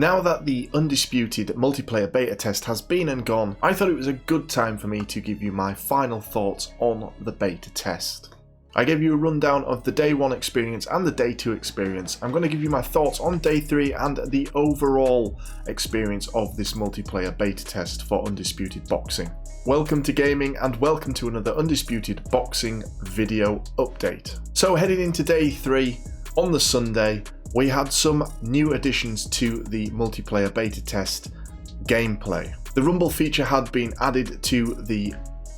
Now that the Undisputed multiplayer beta test has been and gone, I thought it was a good time for me to give you my final thoughts on the beta test. I gave you a rundown of the day 1 experience and the day 2 experience. I'm going to give you my thoughts on day 3 and the overall experience of this multiplayer beta test for Undisputed Boxing. Welcome to gaming and welcome to another Undisputed Boxing video update. So heading into day 3 on the Sunday, we had some new additions to the multiplayer beta test gameplay. The rumble feature had been added to the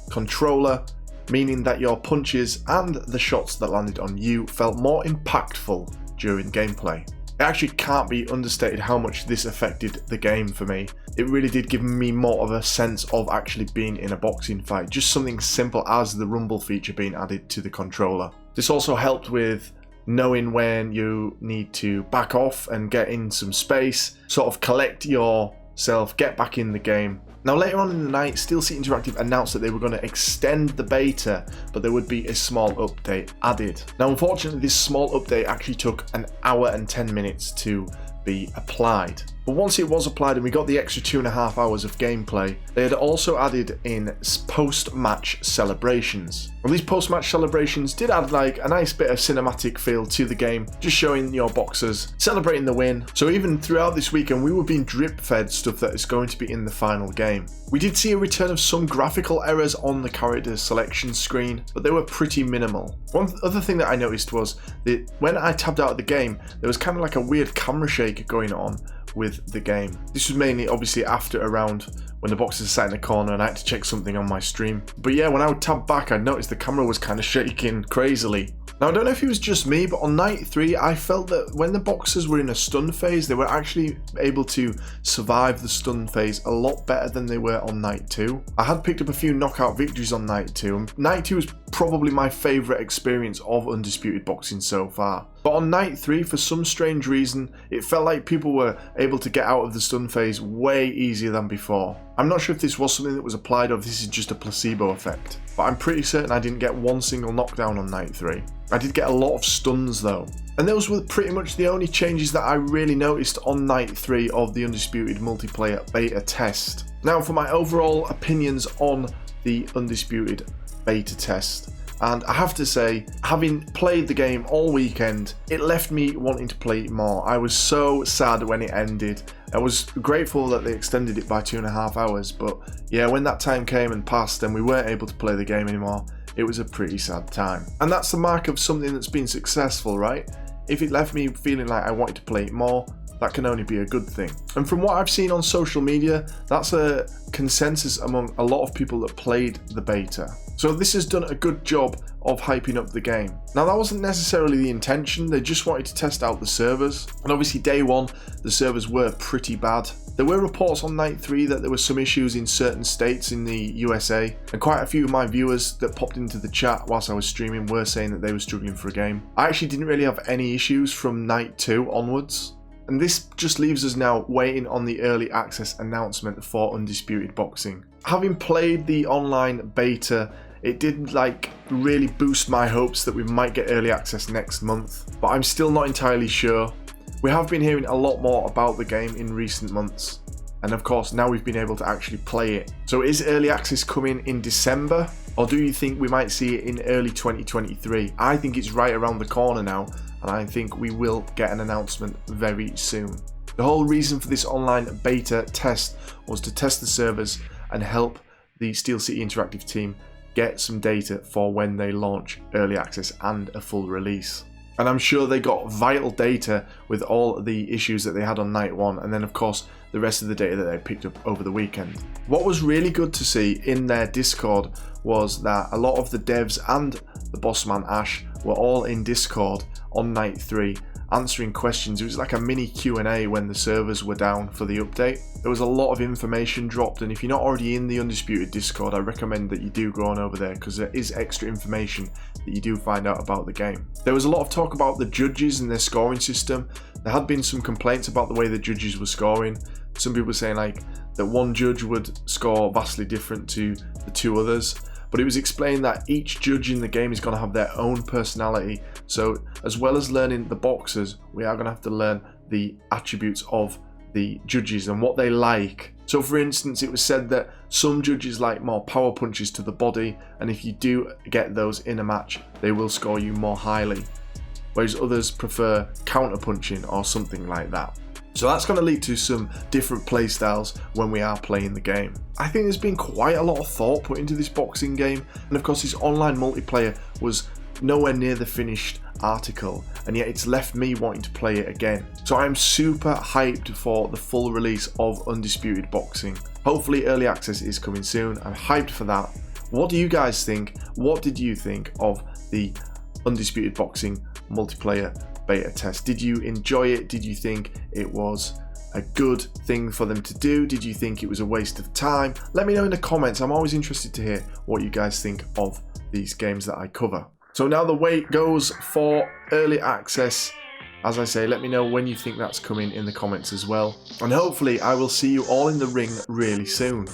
controller, meaning that your punches and the shots that landed on you felt more impactful during gameplay. It actually can't be understated how much this affected the game for me. It really did give me more of a sense of actually being in a boxing fight, just something simple as the rumble feature being added to the controller. This also helped with knowing when you need to back off and get in some space, sort of collect yourself, get back in the game. Now later on in the night, Steel City Interactive announced that they were going to extend the beta, but there would be a small update added. Now unfortunately this small update actually took an hour and 10 minutes to be applied. But once it was applied and we got the extra 2.5 hours of gameplay, they had also added in post-match celebrations. Well, these post-match celebrations did add like a nice bit of cinematic feel to the game, just showing your boxers celebrating the win. So even throughout this weekend, we were being drip-fed stuff that is going to be in the final game. We did see a return of some graphical errors on the character selection screen, but they were pretty minimal. One other thing that I noticed was that when I tabbed out of the game, there was kind of like a weird camera shake going on with the game. This was mainly obviously after around when the boxers sat in the corner and I had to check something on my stream. But yeah, when I would tab back, I noticed the camera was kind of shaking crazily. Now I don't know if it was just me, but on night 3 I felt that when the boxers were in a stun phase, they were actually able to survive the stun phase a lot better than they were on night 2. I had picked up a few knockout victories on night 2, and night 2 was probably my favourite experience of Undisputed Boxing so far. But on night 3, for some strange reason, it felt like people were able to get out of the stun phase way easier than before. I'm not sure if this was something that was applied or if this is just a placebo effect, but I'm pretty certain I didn't get one single knockdown on night 3. I did get a lot of stuns though. And those were pretty much the only changes that I really noticed on night 3 of the Undisputed multiplayer beta test. Now for my overall opinions on the Undisputed beta test. And I have to say, having played the game all weekend, it left me wanting to play it more. I was so sad when it ended. I was grateful that they extended it by 2.5 hours, but yeah, when that time came and passed and we weren't able to play the game anymore, it was a pretty sad time. And that's the mark of something that's been successful, right? If it left me feeling like I wanted to play it more, that can only be a good thing. And from what I've seen on social media, that's a consensus among a lot of people that played the beta. So this has done a good job of hyping up the game. Now that wasn't necessarily the intention, they just wanted to test out the servers. And obviously day 1, the servers were pretty bad. There were reports on night 3 that there were some issues in certain states in the USA, and quite a few of my viewers that popped into the chat whilst I was streaming were saying that they were struggling for a game. I actually didn't really have any issues from night 2 onwards. And this just leaves us now waiting on the early access announcement for Undisputed Boxing. Having played the online beta, it did really boost my hopes that we might get early access next month, but I'm still not entirely sure. We have been hearing a lot more about the game in recent months, and of course now we've been able to actually play it. So is early access coming in December, or do you think we might see it in early 2023? I think it's right around the corner now, and I think we will get an announcement very soon. The whole reason for this online beta test was to test the servers and help the Steel City Interactive team get some data for when they launch early access and a full release. And I'm sure they got vital data with all the issues that they had on night 1, and then of course the rest of the data that they picked up over the weekend. What was really good to see in their Discord was that a lot of the devs and the boss man Ash were all in Discord on night 3 answering questions. It was like a mini Q&A when the servers were down for the update. There was a lot of information dropped, and if you're not already in the Undisputed Discord, I recommend that you do go on over there because there is extra information that you do find out about the game. There was a lot of talk about the judges and their scoring system. There had been some complaints about the way the judges were scoring. Some people were saying that one judge would score vastly different to the 2 others. But it was explained that each judge in the game is going to have their own personality. So as well as learning the boxers, we are going to have to learn the attributes of the judges and what they like. So for instance, it was said that some judges like more power punches to the body, and if you do get those in a match, they will score you more highly, whereas others prefer counter punching or something like that. So that's going to lead to some different play styles when we are playing the game. I think there's been quite a lot of thought put into this boxing game, and of course this online multiplayer was nowhere near the finished article, and yet it's left me wanting to play it again. So I'm super hyped for the full release of Undisputed Boxing. Hopefully early access is coming soon. I'm hyped for that. What do you guys think? What did you think of the Undisputed Boxing multiplayer beta test? Did you enjoy it? Did you think it was a good thing for them to do? Did you think it was a waste of time? Let me know in the comments. I'm always interested to hear what you guys think of these games that I cover. So now the wait goes for early access. As I say, let me know when you think that's coming in the comments as well. And hopefully I will see you all in the ring really soon.